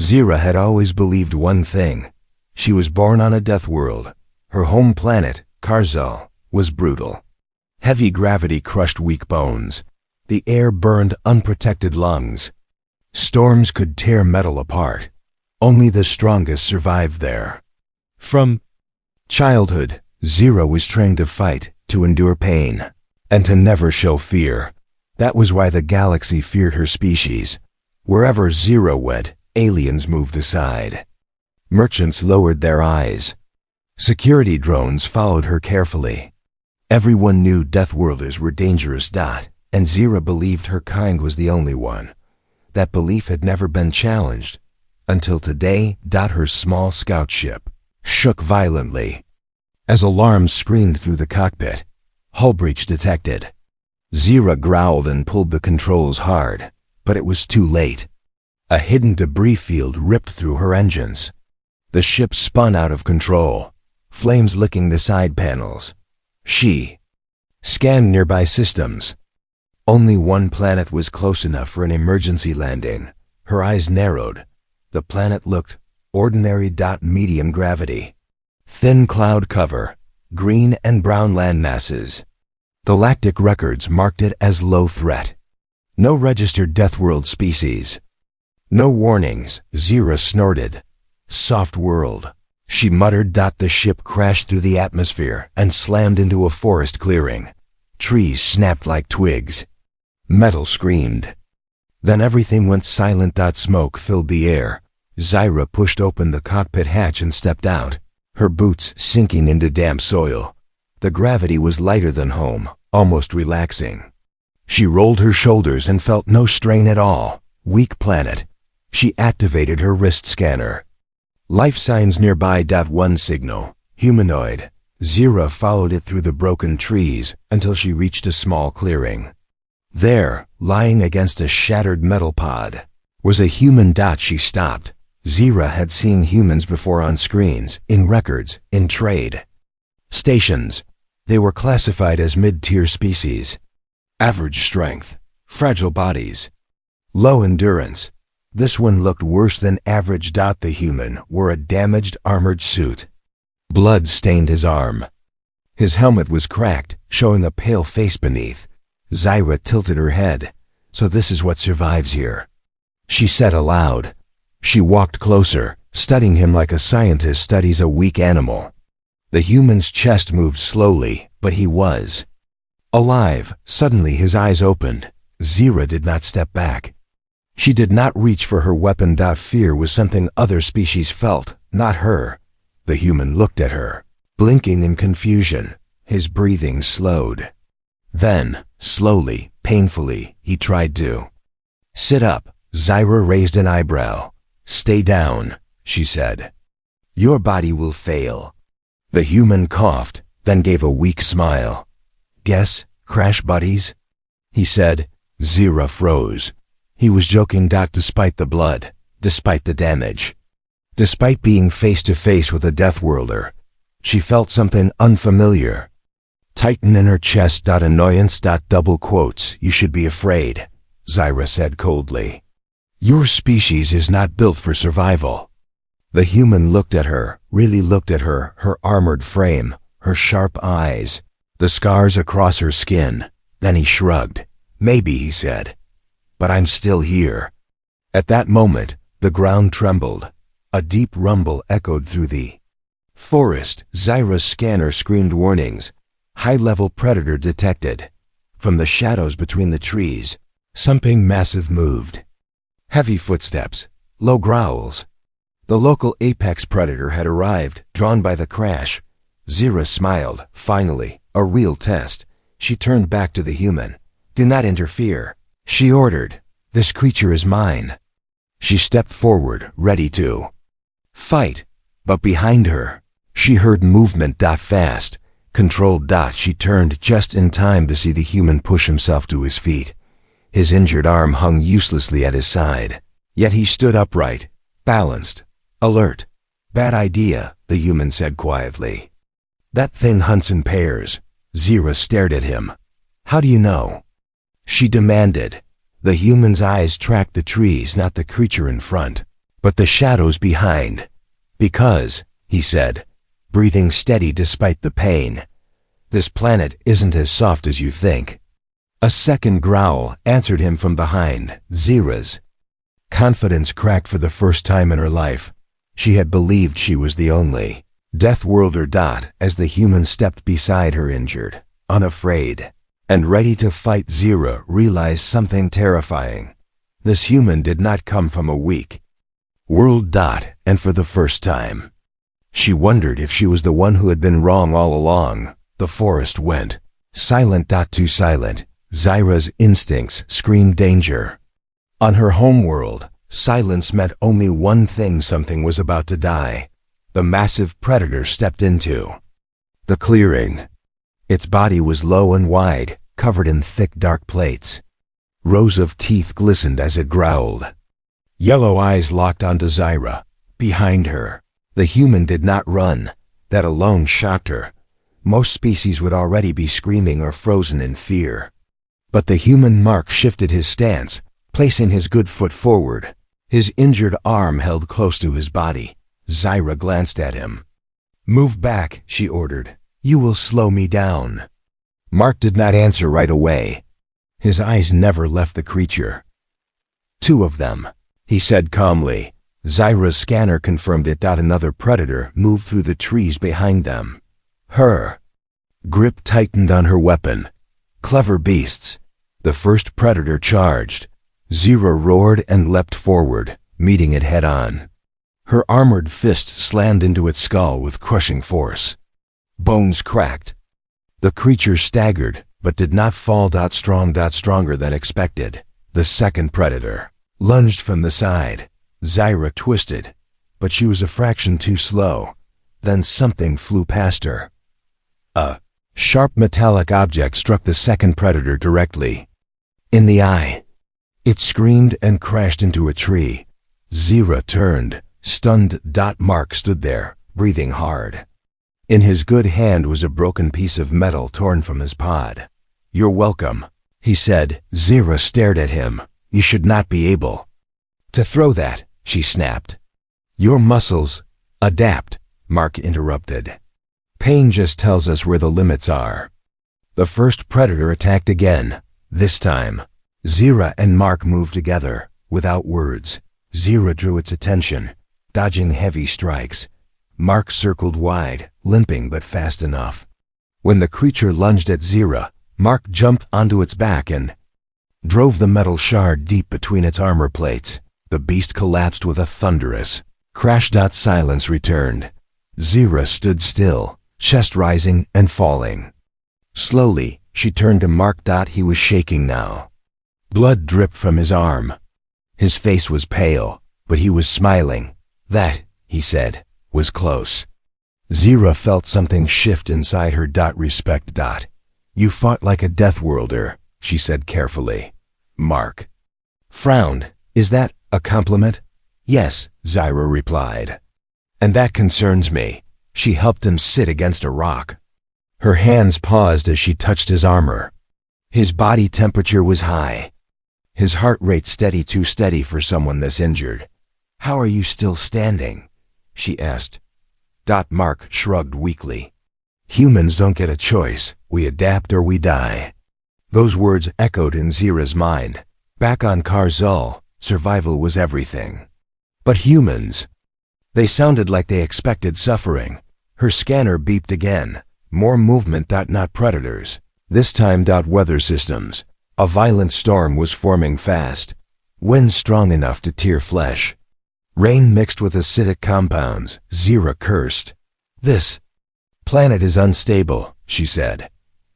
Zira had always believed one thing. She was born on a Deathworld. Her home planet, Karzal, was brutal. Heavy gravity crushed weak bones. The air burned unprotected lungs. Storms could tear metal apart. Only the strongest survived there. From childhood, Zira was trained to fight, to endure pain, and to never show fear. That was why the galaxy feared her species. Wherever Zira went, aliens moved aside. Merchants lowered their eyes. Security drones followed her carefully. Everyone knew Deathworlders were dangerous. And Zira believed her kind was the only one. That belief had never been challenged. Until today, her small scout ship shook violently. As alarms screamed through the cockpit, hull breach detected. Zira growled and pulled the controls hard, but it was too late. A hidden debris field ripped through her engines. The ship spun out of control, flames licking the side panels. She scanned nearby systems. Only one planet was close enough for an emergency landing. Her eyes narrowed. The planet looked ordinary. Medium gravity. Thin cloud cover, green and brown landmasses. Galactic records marked it as low threat. No registered Deathworld species. No warnings, Zira snorted. Soft world. She muttered. The ship crashed through the atmosphere and slammed into a forest clearing. Trees snapped like twigs. Metal screamed. Then everything went silent. Smoke filled the air. Zira pushed open the cockpit hatch and stepped out, her boots sinking into damp soil. The gravity was lighter than home, almost relaxing. She rolled her shoulders and felt no strain at all. Weak planet. She activated her wrist scanner. Life signs nearby. One signal, humanoid. Zira followed it through the broken trees until she reached a small clearing. There, lying against a shattered metal pod, was a human. She stopped. Zira had seen humans before on screens, in records, in trade stations. They were classified as mid-tier species. Average strength, fragile bodies, low endurance. This one looked worse than average. The human wore a damaged armored suit. Blood stained his arm. His helmet was cracked, showing a pale face beneath. Zira tilted her head. So this is what survives here, she said aloud. She walked closer, studying him like a scientist studies a weak animal. The human's chest moved slowly, but he was alive. Suddenly his eyes opened. Zira did not step back. She did not reach for her weapon. Fear was something other species felt, not her. The human looked at her, blinking in confusion. His breathing slowed. Then, slowly, painfully, he tried to sit up. Zira raised an eyebrow. Stay down, she said. Your body will fail. The human coughed, then gave a weak smile. Guess, crash buddies? He said. Zira froze. He was joking. Despite the blood, despite the damage, despite being face to face with a Deathworlder, she felt something unfamiliar. Tighten in her chest. Annoyance. Double quotes. You should be afraid, Zira said coldly. Your species is not built for survival. The human looked at her, really looked at her armored frame, her sharp eyes, the scars across her skin. Then he shrugged. Maybe, he said, but I'm still here. At that moment, the ground trembled. A deep rumble echoed through the forest. Zira's scanner screamed warnings. High-level predator detected. From the shadows between the trees, something massive moved. Heavy footsteps, low growls. The local apex predator had arrived, drawn by the crash. Zira smiled. Finally, a real test. She turned back to the human. Do not interfere, she ordered. This creature is mine. She stepped forward, ready to fight. But behind her, she heard movement. Fast, controlled. She turned just in time to see the human push himself to his feet. His injured arm hung uselessly at his side. Yet he stood upright, balanced, alert. Bad idea, the human said quietly. That thing hunts in pairs. Zira stared at him. How do you know? She demanded. The human's eyes tracked the trees, not the creature in front. but the shadows behind. Because, he said, breathing steady despite the pain, this planet isn't as soft as you think. A second growl answered him from behind, Zira's. Confidence cracked for the first time in her life. She had believed she was the only Deathworlder. As the human stepped beside her, injured, unafraid, and ready to fight, Zira realized something terrifying. This human did not come from a weak world. And for the first time, she wondered if she was the one who had been wrong all along. The forest went silent. Too silent. Zira's instincts screamed danger. On her homeworld, silence meant only one thing: something was about to die. The massive predator stepped into the clearing. Its body was low and wide, covered in thick dark plates. Rows of teeth glistened as it growled. Yellow eyes locked onto Zira. Behind her, the human did not run. That alone shocked her. Most species would already be screaming or frozen in fear. But the human Mark shifted his stance, placing his good foot forward. His injured arm held close to his body. Zira glanced at him. "Move back," she ordered. "You will slow me down." Mark did not answer right away. His eyes never left the creature. "Two of them," he said calmly. Zira's scanner confirmed it. Another predator moved through the trees behind them. Her grip tightened on her weapon. Clever beasts. The first predator charged. Zira roared and leapt forward, meeting it head-on. Her armored fist slammed into its skull with crushing force. Bones cracked. The creature staggered, but did not fall. Stronger than expected. The second predator lunged from the side. Zira twisted, but she was a fraction too slow. Then something flew past her. A sharp metallic object struck the second predator directly in the eye. It screamed and crashed into a tree. Zira turned, stunned. Mark stood there, breathing hard. In his good hand was a broken piece of metal torn from his pod. "You're welcome," he said. Zira stared at him. "You should not be able to throw that," she snapped. "Your muscles adapt," Mark interrupted. "Pain just tells us where the limits are." The first predator attacked again. This time, Zira and Mark moved together, without words. Zira drew its attention, dodging heavy strikes. Mark circled wide, limping but fast enough. When the creature lunged at Zira, Mark jumped onto its back and drove the metal shard deep between its armor plates. The beast collapsed with a thunderous crash. Silence returned. Zira stood still, chest rising and falling. Slowly, she turned to Mark. He was shaking now. Blood dripped from his arm. His face was pale, but he was smiling. "That," he said, "was close." Zira felt something shift inside her. "Respect. You fought like a Deathworlder," she said carefully. Mark frowned. "Is that a compliment?" "Yes," Zira replied. "And that concerns me." She helped him sit against a rock. Her hands paused as she touched his armor. His body temperature was high. His heart rate steady, too steady for someone this injured. "How are you still standing?" she asked. Mark shrugged weakly. "Humans don't get a choice. We adapt or we die." Those words echoed in Zira's mind. Back on Karzul, survival was everything. But humans, they sounded like they expected suffering. Her scanner beeped again. More movement. Not predators. This time. Weather systems. A violent storm was forming fast. Winds strong enough to tear flesh. Rain mixed with acidic compounds. Zira cursed. "This planet is unstable," she said.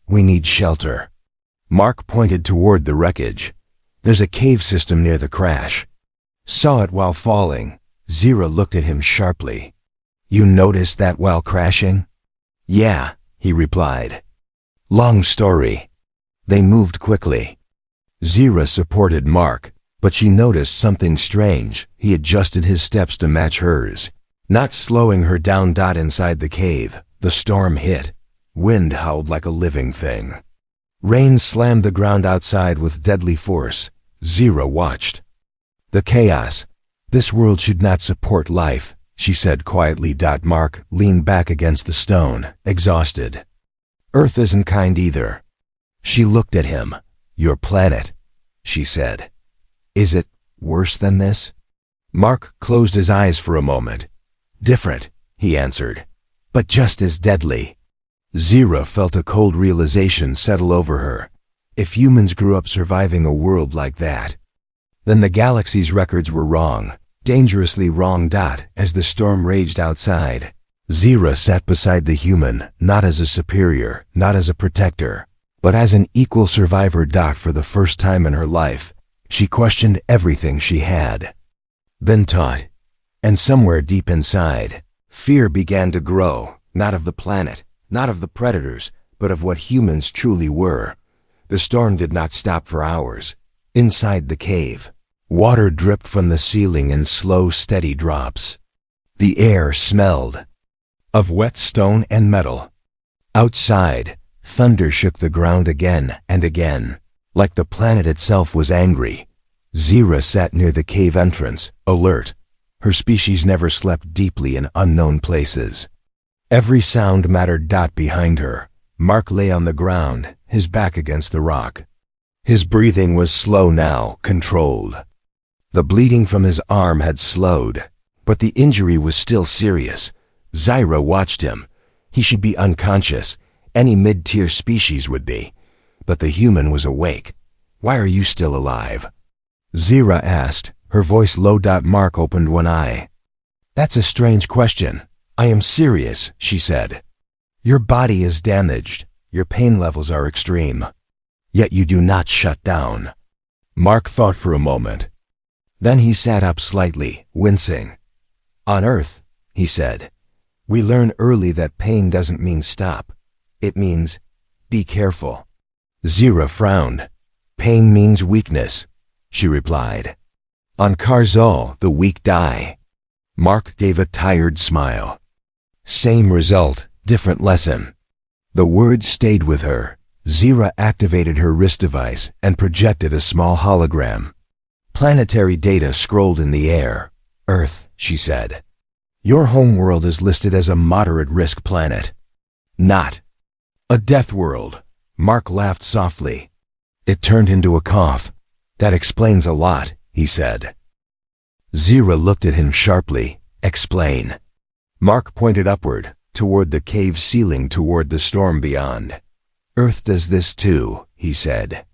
"We need shelter." Mark pointed toward the wreckage. "There's a cave system near the crash." "Saw it while falling." Zira looked at him sharply. "You noticed that while crashing?" "Yeah," he replied. "Long story." They moved quickly. Zira supported Mark, but she noticed something strange. He adjusted his steps to match hers, not slowing her down. Inside the cave, the storm hit. Wind howled like a living thing. Rain slammed the ground outside with deadly force. Zira watched the chaos, This world should not support life, she said quietly. Mark leaned back against the stone, exhausted. Earth isn't kind either. She looked at him. Your planet, she said. Is it worse than this? Mark closed his eyes for a moment. Different, he answered, but just as deadly. Zira felt a cold realization settle over her. If humans grew up surviving a world like that, then the galaxy's records were wrong, dangerously wrong. As the storm raged outside, Zira sat beside the human, not as a superior, not as a protector, but as an equal survivor. For the first time in her life, she questioned everything she had been taught. And somewhere deep inside, fear began to grow, not of the planet, not of the predators, but of what humans truly were. The storm did not stop for hours. Inside the cave, water dripped from the ceiling in slow, steady drops. The air smelled of wet stone and metal. Outside, thunder shook the ground again and again, like the planet itself was angry. Zira sat near the cave entrance, alert. Her species never slept deeply in unknown places. Every sound mattered. Behind her, Mark lay on the ground, his back against the rock. His breathing was slow now, controlled. The bleeding from his arm had slowed, but the injury was still serious. Zira watched him. He should be unconscious. Any mid-tier species would be. But the human was awake. Why are you still alive? Zira asked, her voice low. Mark opened one eye. That's a strange question. I am serious, she said. Your body is damaged. Your pain levels are extreme. Yet you do not shut down. Mark thought for a moment. Then he sat up slightly, wincing. On Earth, he said, we learn early that pain doesn't mean stop. It means, be careful. Zira frowned. Pain means weakness, she replied. On Karzal, the weak die. Mark gave a tired smile. Same result, different lesson. The words stayed with her. Zira activated her wrist device and projected a small hologram. Planetary data scrolled in the air. Earth, she said. Your homeworld is listed as a moderate-risk planet. Not a death world. Mark laughed softly. It turned into a cough. That explains a lot, he said. Zira looked at him sharply. Explain. Mark pointed upward, toward the cave ceiling, toward the storm beyond. Earth does this too, he said.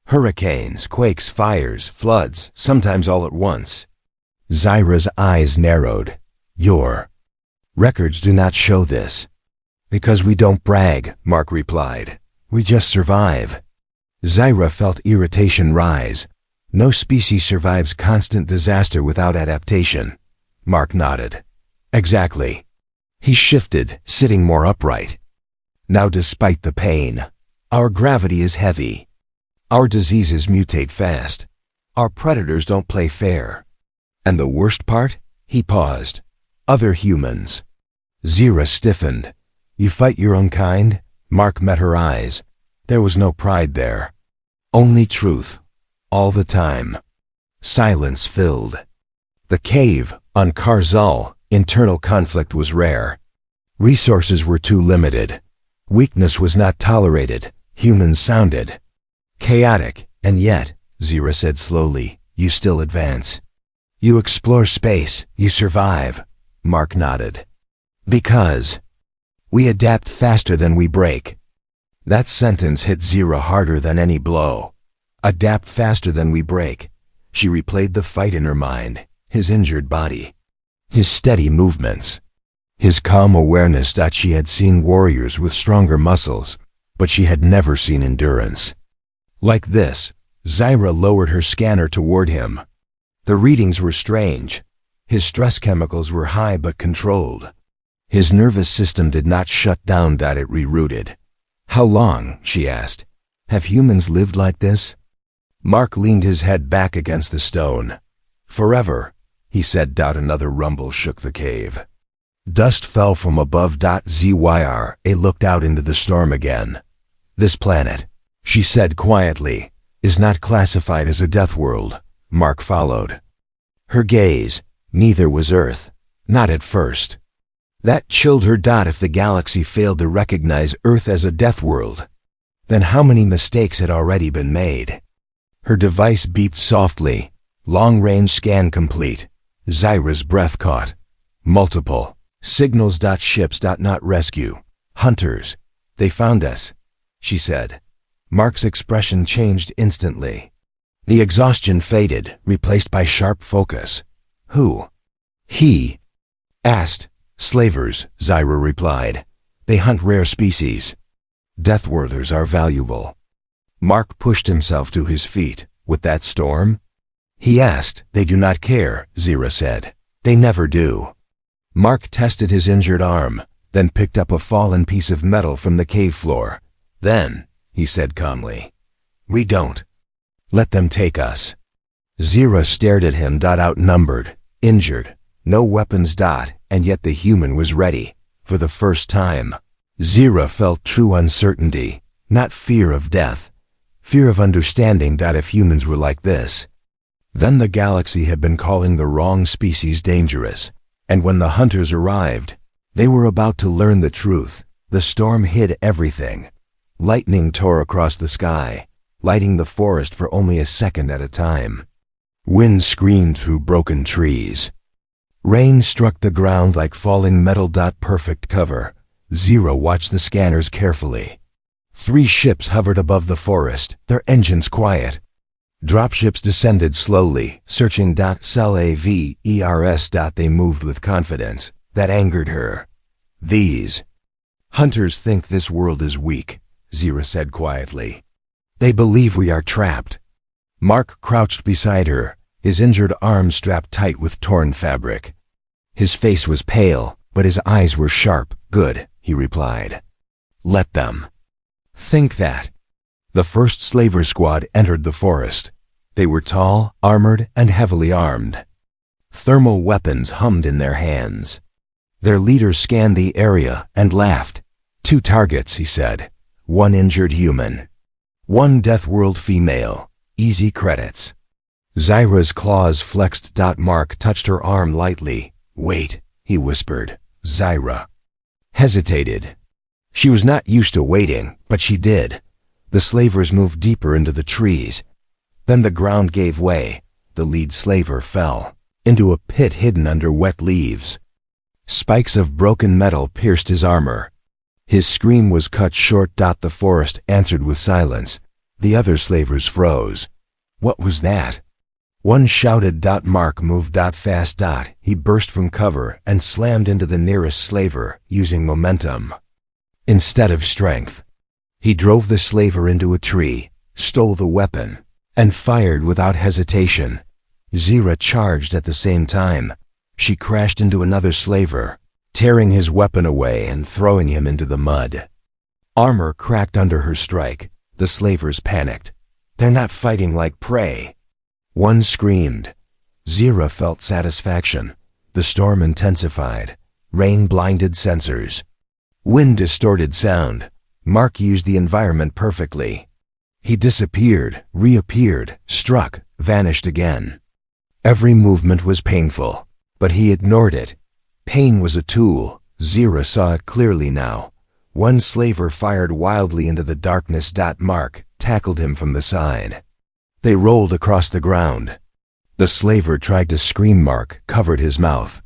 Hurricanes, quakes, fires, floods, sometimes all at once. Zira's eyes narrowed. Your records do not show this. Because we don't brag, Mark replied. We just survive. Zira felt irritation rise. No species survives constant disaster without adaptation. Mark nodded. Exactly. He shifted, sitting more upright. Now, despite the pain, our gravity is heavy. Our diseases mutate fast. Our predators don't play fair. And the worst part? He paused. Other humans. Zira stiffened. You fight your own kind? Mark met her eyes. There was no pride there. Only truth. All the time. Silence filled the cave. On Karzal, internal conflict was rare. Resources were too limited. Weakness was not tolerated. Humans sounded chaotic, and yet, Zira said slowly, you still advance. You explore space, you survive. Mark nodded. Because we adapt faster than we break. That sentence hit Zira harder than any blow. Adapt faster than we break. She replayed the fight in her mind, his injured body, his steady movements, his calm awareness that she had seen warriors with stronger muscles, but she had never seen endurance. Like this, Zira lowered her scanner toward him. The readings were strange. His stress chemicals were high but controlled. His nervous system did not shut down. It rerouted. How long, she asked. Have humans lived like this? Mark leaned his head back against the stone. Forever, he said. Another rumble shook the cave. Dust fell from above. Zyra looked out into the storm again. This planet, she said quietly, is not classified as a death world. Mark followed. Her gaze, neither was Earth. Not at first. That chilled her. If the galaxy failed to recognize Earth as a Deathworld, then how many mistakes had already been made? Her device beeped softly. Long-range scan complete. Zyra's breath caught. Multiple signals. Ships. Not rescue. Hunters. They found us, she said. Mark's expression changed instantly. The exhaustion faded, replaced by sharp focus. Who? He asked. Slavers, Zyra replied. They hunt rare species. Deathworlders are valuable. Mark pushed himself to his feet. With that storm? He asked. They do not care, Zyra said. They never do. Mark tested his injured arm, then picked up a fallen piece of metal from the cave floor. Then, he said calmly, we don't let them take us. Zyra stared at him. Outnumbered, injured, no weapons. And yet the human was ready. For the first time, Zyra felt true uncertainty, not fear of death, fear of understanding. If humans were like this, then the galaxy had been calling the wrong species dangerous. And when the hunters arrived, they were about to learn the truth. The storm hid everything. Lightning tore across the sky, lighting the forest for only a second at a time. Wind screamed through broken trees. Rain struck the ground like falling metal. Perfect cover. Zyra watched the scanners carefully. 3 ships hovered above the forest, their engines quiet. Dropships descended slowly, searching. Slavers. They moved with confidence. That angered her. These hunters think this world is weak, Zyra said quietly. They believe we are trapped. Mark crouched beside her, his injured arm strapped tight with torn fabric. His face was pale, but his eyes were sharp. Good, he replied. Let them think that. The first slaver squad entered the forest. They were tall, armored, and heavily armed. Thermal weapons hummed in their hands. Their leader scanned the area and laughed. 2 targets, he said. 1 injured human. 1 Deathworld female. Easy credits. Zyra's claws flexed. Mark touched her arm lightly. Wait, he whispered. Zyra hesitated. She was not used to waiting, but she did. The slavers moved deeper into the trees. Then the ground gave way. The lead slaver fell into a pit hidden under wet leaves. Spikes of broken metal pierced his armor. His scream was cut short. The forest answered with silence. The other slavers froze. What was that? One shouted. Mark moved fast. He burst from cover and slammed into the nearest slaver, using momentum instead of strength. He drove the slaver into a tree, stole the weapon, and fired without hesitation. Zyra charged at the same time. She crashed into another slaver, tearing his weapon away and throwing him into the mud. Armor cracked under her strike. The slavers panicked. They're not fighting like prey. One screamed. Zyra felt satisfaction. The storm intensified. Rain blinded sensors. Wind distorted sound. Mark used the environment perfectly. He disappeared, reappeared, struck, vanished again. Every movement was painful, but he ignored it. Pain was a tool. Zyra saw it clearly now. One slaver fired wildly into the darkness. Mark tackled him from the side. They rolled across the ground. The slaver tried to scream. Mark covered his mouth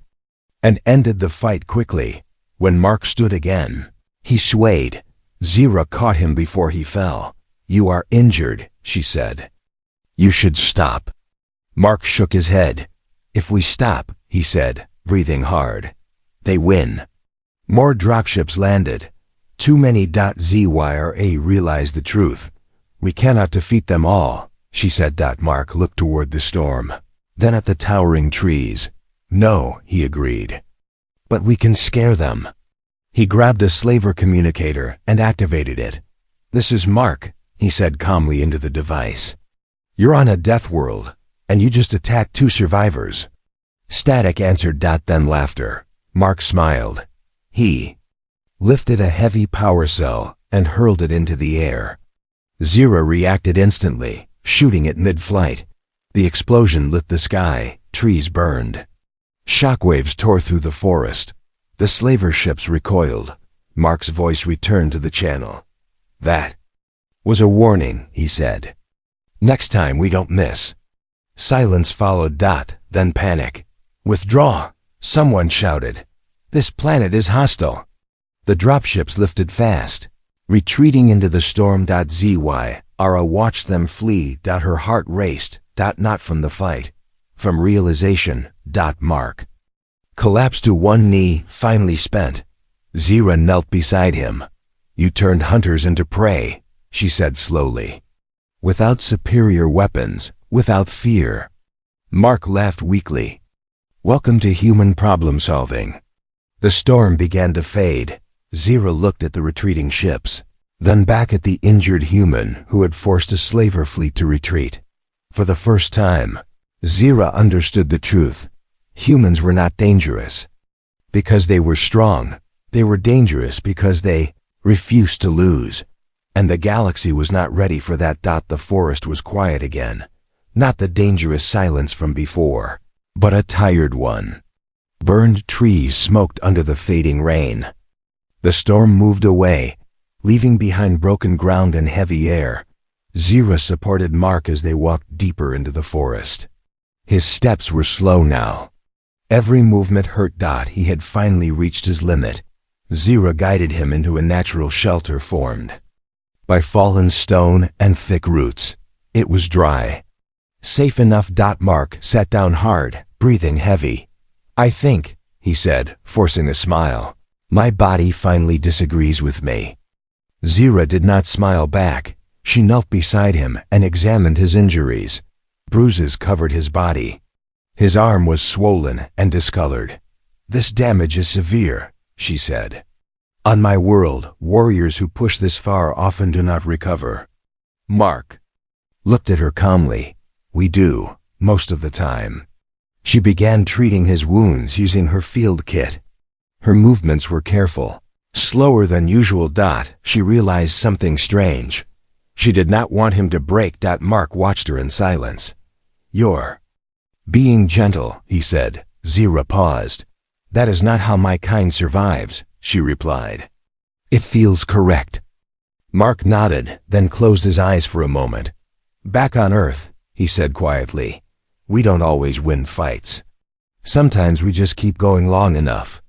and ended the fight quickly. When Mark stood again, he swayed. Zyra caught him before he fell. You are injured, she said. You should stop. Mark shook his head. If we stop, he said, breathing hard, they win. More dropships landed. Too many. Zyra realized the truth. We cannot defeat them all, she said. Mark looked toward the storm, then at the towering trees. No, he agreed. But we can scare them. He grabbed a slaver communicator and activated it. This is Mark, he said calmly into the device. You're on a Deathworld, and you just attacked 2 survivors. Static answered. Then laughter. Mark smiled. He lifted a heavy power cell and hurled it into the air. Zyra reacted instantly, shooting it mid-flight. The explosion lit the sky, trees burned. Shockwaves tore through the forest. The slaver ships recoiled. Mark's voice returned to the channel. "That was a warning," he said. "Next time we don't miss." Silence followed. Then panic. "Withdraw!" someone shouted. "This planet is hostile." The dropships lifted fast, retreating into the storm. Ara watched them flee. Her heart raced. Not from the fight, from realization. Mark collapsed to one knee, finally spent. Zira knelt beside him. "You turned hunters into prey," she said slowly. "Without superior weapons, without fear." Mark laughed weakly. "Welcome to human problem-solving." The storm began to fade. Zira looked at the retreating ships, then back at the injured human who had forced a slaver fleet to retreat. For the first time, Zira understood the truth. Humans were not dangerous because they were strong. They were dangerous because they refused to lose. And the galaxy was not ready for that. The forest was quiet again. Not the dangerous silence from before, but a tired one. Burned trees smoked under the fading rain. The storm moved away, leaving behind broken ground and heavy air. Zira supported Mark as they walked deeper into the forest. His steps were slow now. Every movement hurt. He had finally reached his limit. Zira guided him into a natural shelter formed by fallen stone and thick roots. It was dry. Safe enough. Mark sat down hard, breathing heavy. "I think," he said, forcing a smile, "my body finally disagrees with me." Zira did not smile back. She knelt beside him and examined his injuries. Bruises covered his body. His arm was swollen and discolored. "This damage is severe," she said. "On my world, warriors who push this far often do not recover." Mark looked at her calmly. "We do, most of the time." She began treating his wounds using her field kit. Her movements were careful, slower than usual. She realized something strange. She did not want him to break. Mark watched her in silence. "You're being gentle," he said. Zira paused. "That is not how my kind survives," she replied. "It feels correct." Mark nodded, then closed his eyes for a moment. "Back on Earth," he said quietly, "we don't always win fights. Sometimes we just keep going long enough."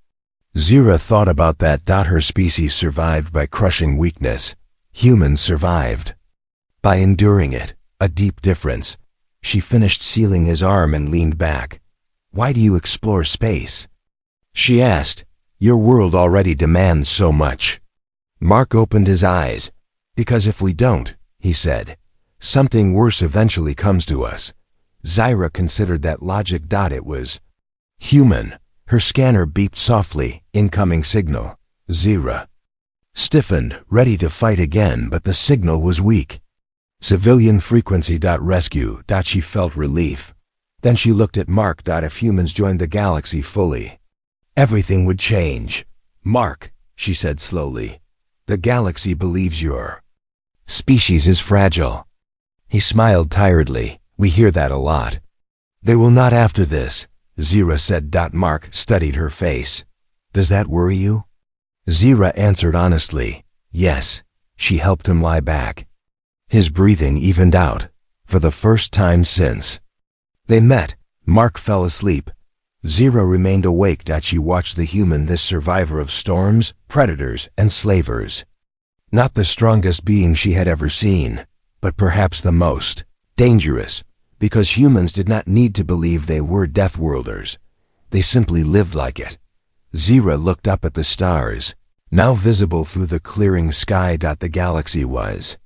Zira thought about that. Her species survived by crushing weakness. Humans survived by enduring it, a deep difference. She finished sealing his arm and leaned back. "Why do you explore space?" she asked. "Your world already demands so much." Mark opened his eyes. "Because if we don't," he said, "something worse eventually comes to us." Zira considered that logic. It was human. Her scanner beeped softly. Incoming signal. Zira stiffened, ready to fight again, but the signal was weak. Civilian frequency. Rescue. She felt relief. Then she looked at Mark. If humans joined the galaxy fully, everything would change. "Mark," she said slowly, "the galaxy believes your species is fragile." He smiled tiredly. "We hear that a lot." "They will not after this," Zira said. Mark studied her face. "Does that worry you?" Zira answered honestly, "Yes." She helped him lie back. His breathing evened out, for the first time since they met. Mark fell asleep. Zira remained awake. She watched the human, this survivor of storms, predators, and slavers. Not the strongest being she had ever seen, but perhaps the most dangerous, because humans did not need to believe they were Deathworlders. They simply lived like it. Zira looked up at the stars, now visible through the clearing sky. The galaxy was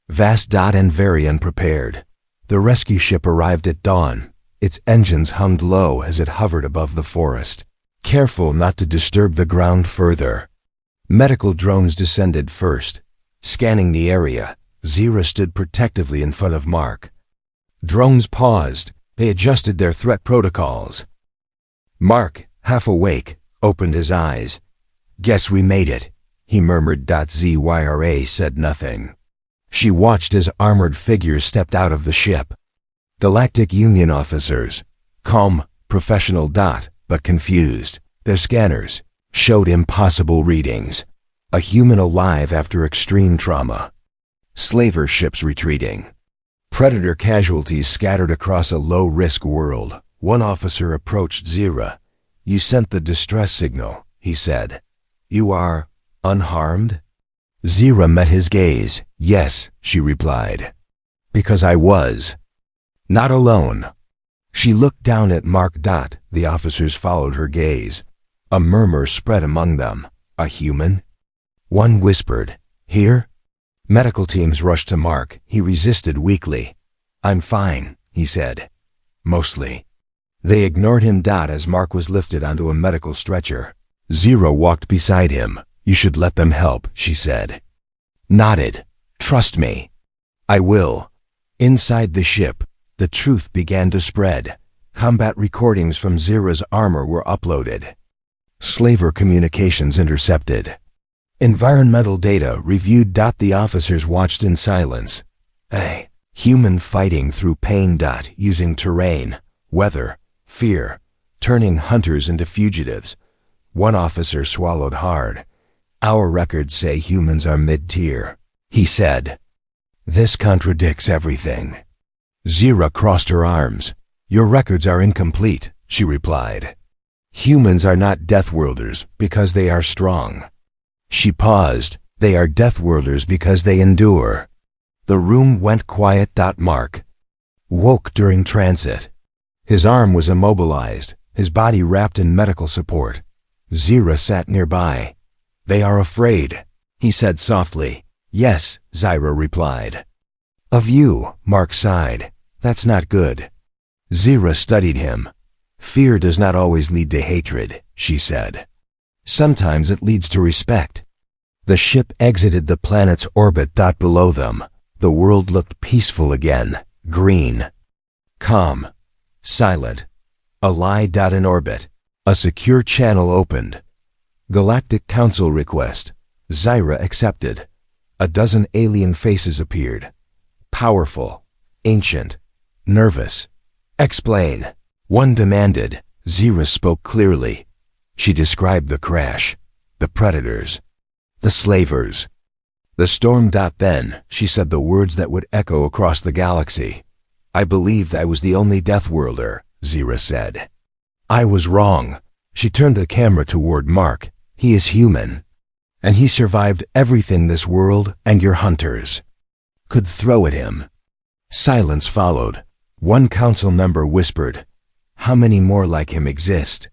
vast. And very unprepared. The rescue ship arrived at dawn. Its engines hummed low as it hovered above the forest, careful not to disturb the ground further. Medical drones descended first, scanning the area. Zira stood protectively in front of Mark. Drones paused. They adjusted their threat protocols. Mark, half awake, opened his eyes. "Guess we made it," he murmured. Zyra said nothing. She watched as armored figures stepped out of the ship. Galactic Union officers. Calm, professional. But confused. Their scanners showed impossible readings. A human alive after extreme trauma. Slaver ships retreating. Predator casualties scattered across a low-risk world. One officer approached Zira. "You sent the distress signal," he said. "You are unharmed?" Zira met his gaze. "Yes," she replied. "Because I was not alone." She looked down at Mark. The officers followed her gaze. A murmur spread among them. "A human?" One whispered, "Here?" Medical teams rushed to Mark. He resisted weakly. "I'm fine," he said. "Mostly." They ignored him. As Mark was lifted onto a medical stretcher, Zira walked beside him. "You should let them help," she said. Nodded. "Trust me." "I will." Inside the ship, the truth began to spread. Combat recordings from Zira's armor were uploaded. Slaver communications intercepted. Environmental data reviewed. The officers watched in silence. A human fighting through pain. Using terrain, weather, fear, turning hunters into fugitives. One officer swallowed hard. "Our records say humans are mid-tier," he said. "This contradicts everything." Zira crossed her arms. "Your records are incomplete," she replied. "Humans are not Deathworlders because they are strong." She paused. "They are Deathworlders because they endure." The room went quiet. Mark woke during transit. His arm was immobilized, his body wrapped in medical support. Zira sat nearby. "They are afraid," he said softly. "Yes," Zira replied. "Of you," Mark sighed. "That's not good." Zira studied him. "Fear does not always lead to hatred," she said. "Sometimes it leads to respect." The ship exited the planet's orbit. Below them, the world looked peaceful again, green, calm, silent. A lie. In orbit, a secure channel opened. Galactic Council request. Zira accepted. A dozen alien faces appeared. Powerful, ancient, nervous. "Explain," one demanded. Zira spoke clearly. She described the crash, the predators, the slavers, the storm. Then she said the words that would echo across the galaxy. "I believed I was the only Deathworlder," Zira said. "I was wrong." She turned the camera toward Mark. "He is human, and he survived everything this world and your hunters could throw at him." Silence followed. One council member whispered, "How many more like him exist?"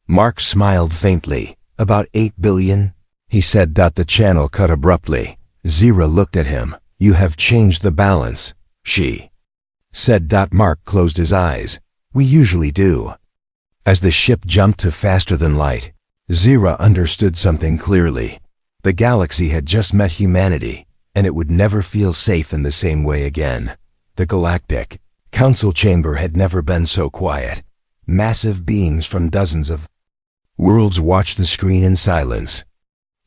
Mark smiled faintly. "About 8 billion, he said. The channel cut abruptly. Zira looked at him. "You have changed the balance," she said. Mark closed his eyes. "We usually do." As the ship jumped to faster than light, Zira understood something clearly. The galaxy had just met humanity, and it would never feel safe in the same way again. The Galactic Council chamber had never been so quiet. Massive beings from dozens of worlds watched the screen in silence.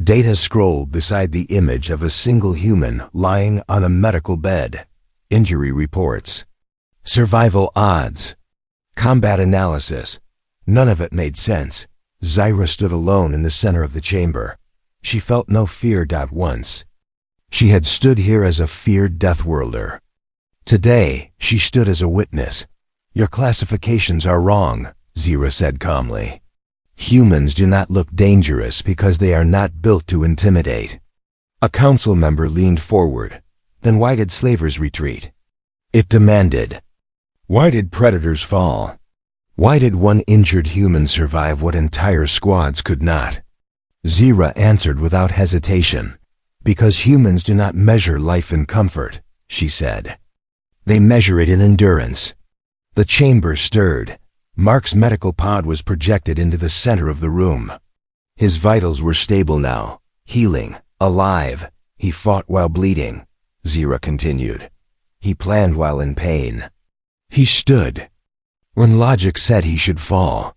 Data scrolled beside the image of a single human lying on a medical bed. Injury reports, survival odds, combat analysis. None of it made sense. Zira stood alone in the center of the chamber. She felt no fear. Once she had stood here as a feared Deathworlder. Today, she stood as a witness. "Your classifications are wrong," Zira said calmly. "Humans do not look dangerous because they are not built to intimidate." A council member leaned forward. "Then why did slavers retreat?" It demanded. "Why did predators fall? Why did one injured human survive what entire squads could not?" Zira answered without hesitation. "Because humans do not measure life in comfort," she said. "They measure it in endurance." The chamber stirred. Mark's medical pod was projected into the center of the room. His vitals were stable now, healing, alive. "He fought while bleeding," Zira continued. "He planned while in pain. He stood when logic said he should fall."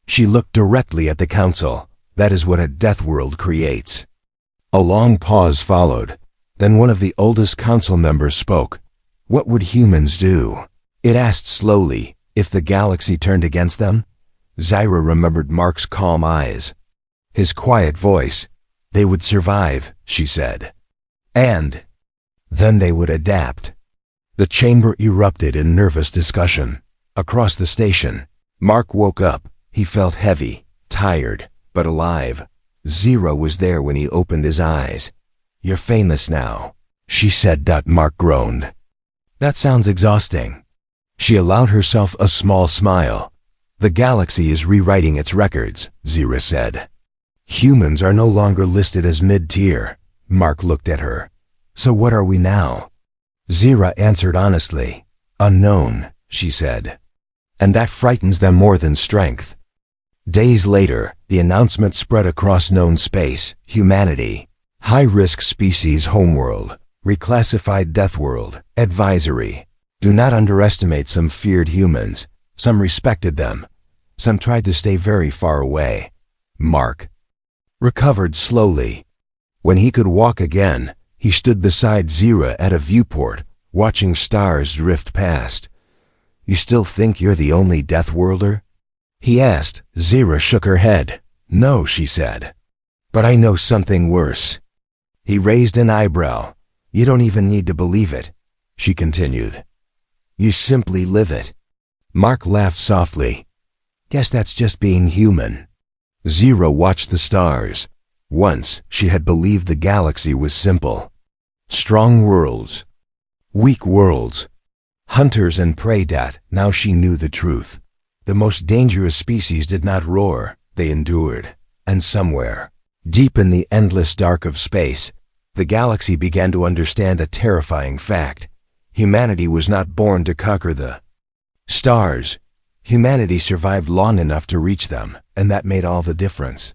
She looked directly at the council. "That is what a Deathworld creates." A long pause followed. Then one of the oldest council members spoke. "What would humans do?" It asked slowly, if the galaxy turned against them? Zyra remembered Mark's calm eyes. His quiet voice. They would survive, she said. And then they would adapt. The chamber erupted in nervous discussion. Across the station, Mark woke up. He felt heavy, tired, but alive. Zyra was there when he opened his eyes. You're famous now, she said. Mark groaned. That sounds exhausting. She allowed herself a small smile. The galaxy is rewriting its records, Zyra said. Humans are no longer listed as mid-tier. Mark looked at her. So what are we now? Zyra answered honestly. Unknown, she said. And that frightens them more than strength. Days later, the announcement spread across known space. Humanity. High-risk species homeworld. Reclassified Deathworld. Advisory. Do not underestimate some feared humans. Some respected them. Some tried to stay very far away. Mark recovered slowly. When he could walk again, he stood beside Zyra at a viewport, watching stars drift past. You still think you're the only Deathworlder? He asked. Zyra shook her head. No, she said. But I know something worse. He raised an eyebrow. You don't even need to believe it, she continued. You simply live it. Mark laughed softly. Guess that's just being human. Zyra watched the stars. Once, she had believed the galaxy was simple. Strong worlds. Weak worlds. Hunters and prey. Now she knew the truth. The most dangerous species did not roar, they endured. And somewhere, deep in the endless dark of space, the galaxy began to understand a terrifying fact. Humanity was not born to conquer the stars. Humanity survived long enough to reach them, and that made all the difference.